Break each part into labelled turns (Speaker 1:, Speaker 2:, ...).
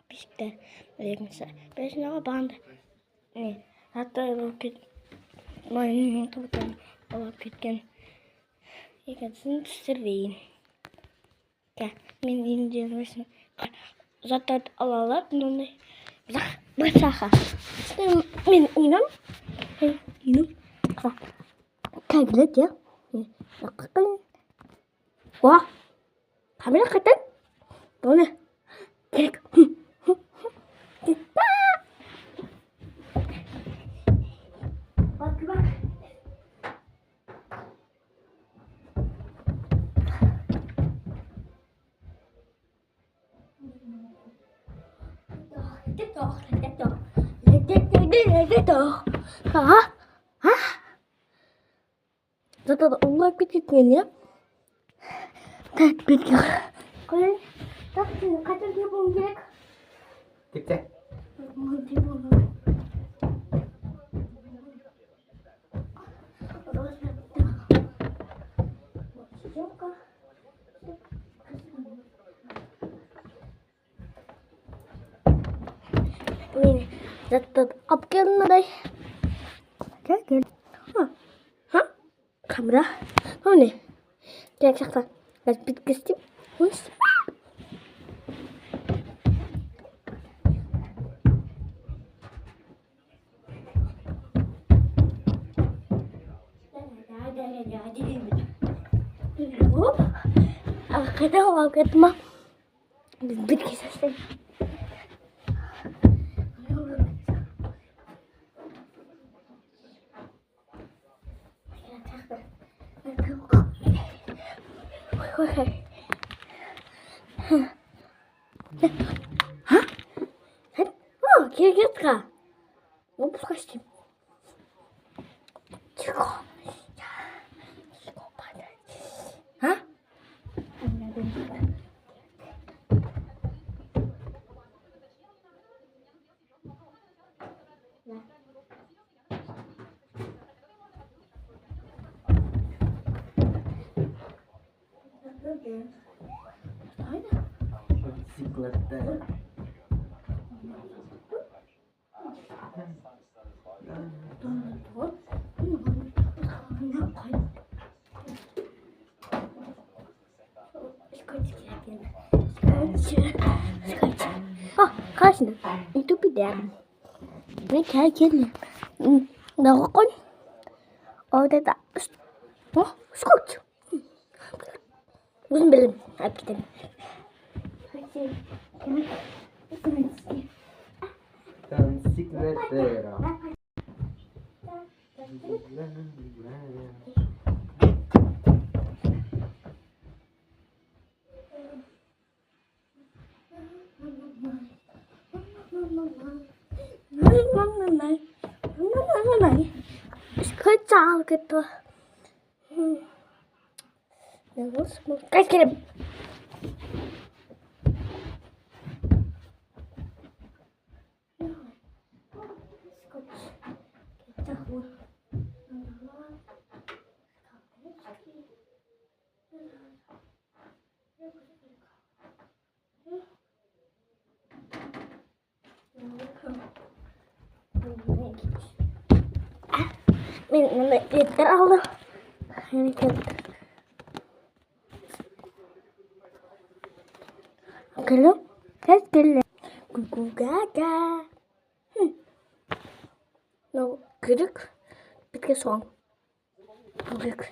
Speaker 1: Биштэй. Ягнасаа. Бэшнага банд. Хатаа рокет. Мань тутан. Рокеткен. Ихэсэн сэрвийн. Ка мен индиэсэн. Затад алалат нүнэ. Бахаха. Мен инам. Инам. Таглет я. Наккан. Ва. Камера хатан. Доне. Кек. Зато онлайн битгэн я. Так битгэн. Кой так катан тийм гэх.
Speaker 2: Тэгтээ.
Speaker 1: Мөн тийм үү. Зато апгэрнэ. Тэгэн. Камера. Хөөе. Яг шахта. Бас битгэсти. Хүс. Когда логит ма биткистэй. Киргизка. Опускай. Чего? А?
Speaker 2: Bicicleta.
Speaker 1: Kaçın? Itu bir ben kelli. Ne kokon? Orada da. Oh, skoç. Uzun benim. Hadi gidelim.
Speaker 2: Bicicletera.
Speaker 1: Скачал это. Как это? Mình lại đi tao đâu. Hay thật. Cái lúc hết cái là cu gaga. Nó kırık bir kez son. Kırık.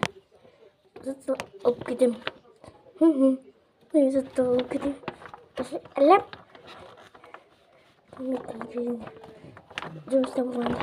Speaker 1: Zaten okudum. Zaten okudum. Alam. Just one.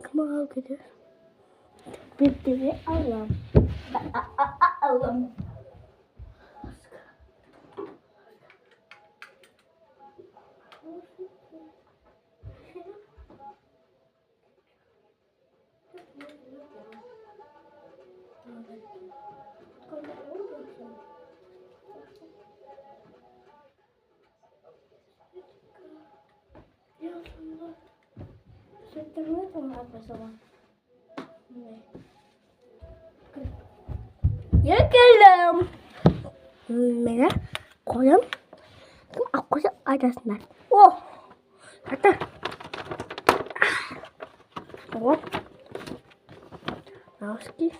Speaker 1: Come on, get it. Bitti ve Allah'ım. Yakalım. Mera koyalım. Aku arasında. Oh. Hatta. Oh. Наушки.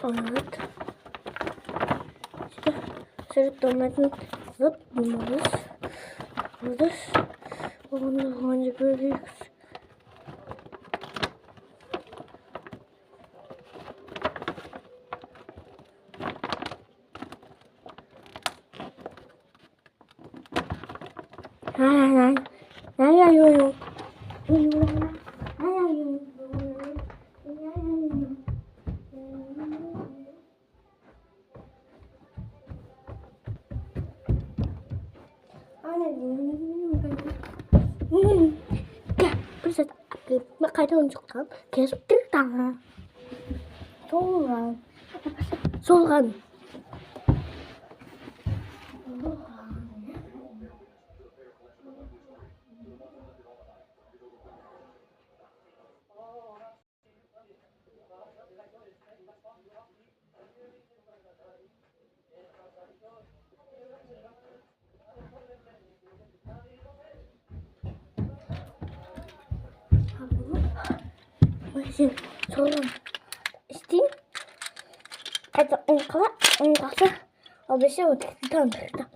Speaker 1: Вот. Сырт томатный зуб морс. Морс. Он не говорит. Ай-яй-яй. 그래서 막 가져온 척함 계속 뜰다. 소간. Masih soalnya Steam ada engkau habisnya udah kita tidak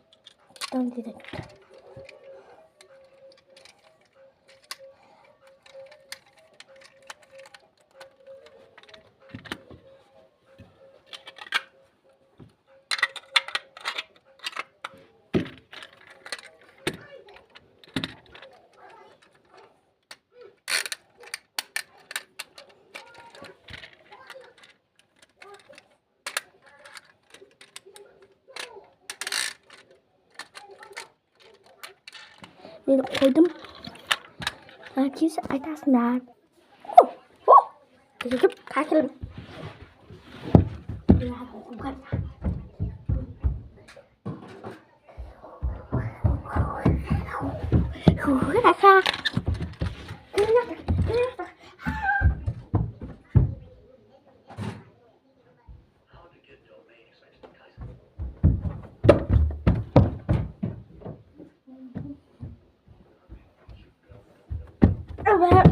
Speaker 1: Mình koydum. Herkes arkasından. Geçip kalkalım.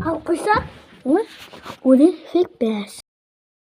Speaker 1: Alkışlar. Udah fake best.